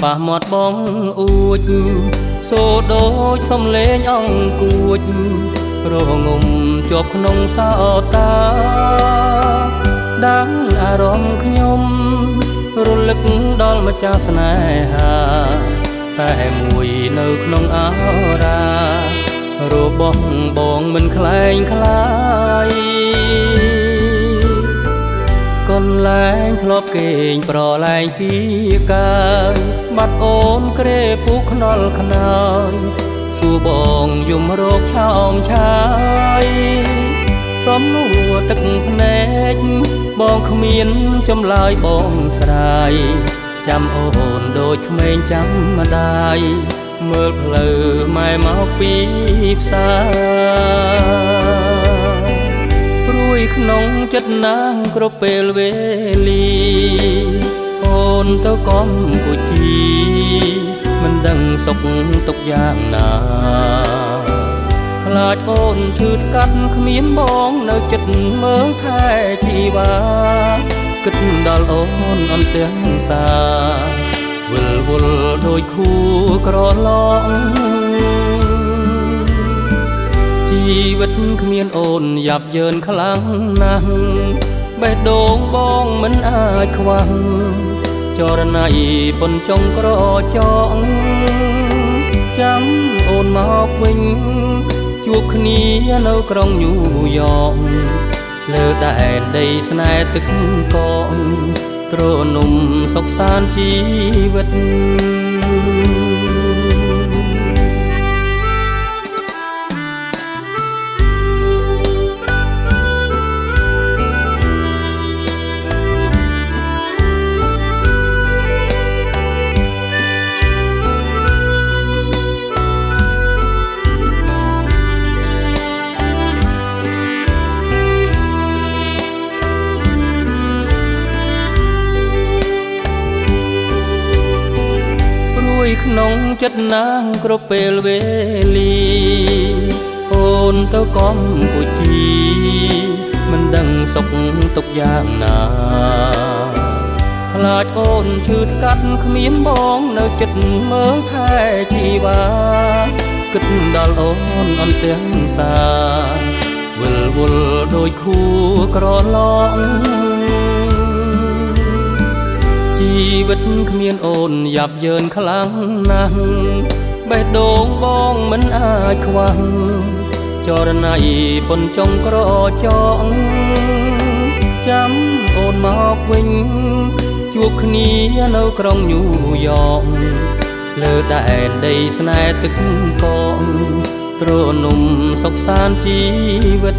ប៉ះមាត់បងអួចសូដូចសំលេងអង្គួចរងំជាប់ក្នុងសោតាដឹងអារម្មណ៍ខ្ញុំរលឹកដល់ម្ចាស់ស្នេហាតែមួយនៅក្នុងអរារបស់បងមិនខ្លែងខ្លាយកូនលែងធ្លាប់គេងប្រឡែងពីកាយបាត់អូនក្រេពូខ្នល់ខ្នើយសួរបងយំរោគឆោមឆាយសំនួរទឹកភ្នែកបងគ្មានចម្លើយបងស្រាយចាំអូនដូចក្មេងចាំម្ដាយមើលផ្លូវម៉ែមកពីផ្សារព្រួយក្នុងចិត្តណាងគ្រប់ពេលវេលាអូនទៅកម្ពុជាមិនដឹងសុខទុកយ៉ាងណាខ្លាចអូនឈឺថ្កាត់គ្មានបងនៅចិត្តមើលថែជីវ៉ាគិតដល់អូនអន់ទាំងសាវិលវល់ដូចខួក្រឡងជីវិតគ្មានអូនយ៉ាប់យ៉ឺនខ្លាំងណាស់បេះដូងបងមិនអាចខ្វះចរណៃប៉ុនចុងក្រចងចាំអូនមកវិញជួបគ្នានៅក្រុងញូវយ៉កលើដែនដីស្នេហ៍ទឹកកកទ្រនំសុខសាន្តជីវិតក្នុងចិត្តណាងគ្រប់ពេលវេលាអូនទៅកម្ពុជាមិនដឹងសុខទុកយ៉ាងណាខ្លាចអូនឈឺថ្កាត់គ្មានបងនៅចិត្តមើលថែជីវ៉ាគិតដល់អូនអន់ទាំងសាវិលវល់ដូចខួក្រឡងជីវិតគ្មានអូនយ៉ាប់យ៉ឺនខ្លាំងណាស់បេះដូងបងមិនអាចខ្វះចរណៃប៉ុនចុងក្រចងចាំអូនមកវិញជួបគ្នានៅក្រុងញូវយ៉កលើដែនដីស្នេហ៍ទឹកកកទ្រនំសុខសាន្តជីវិត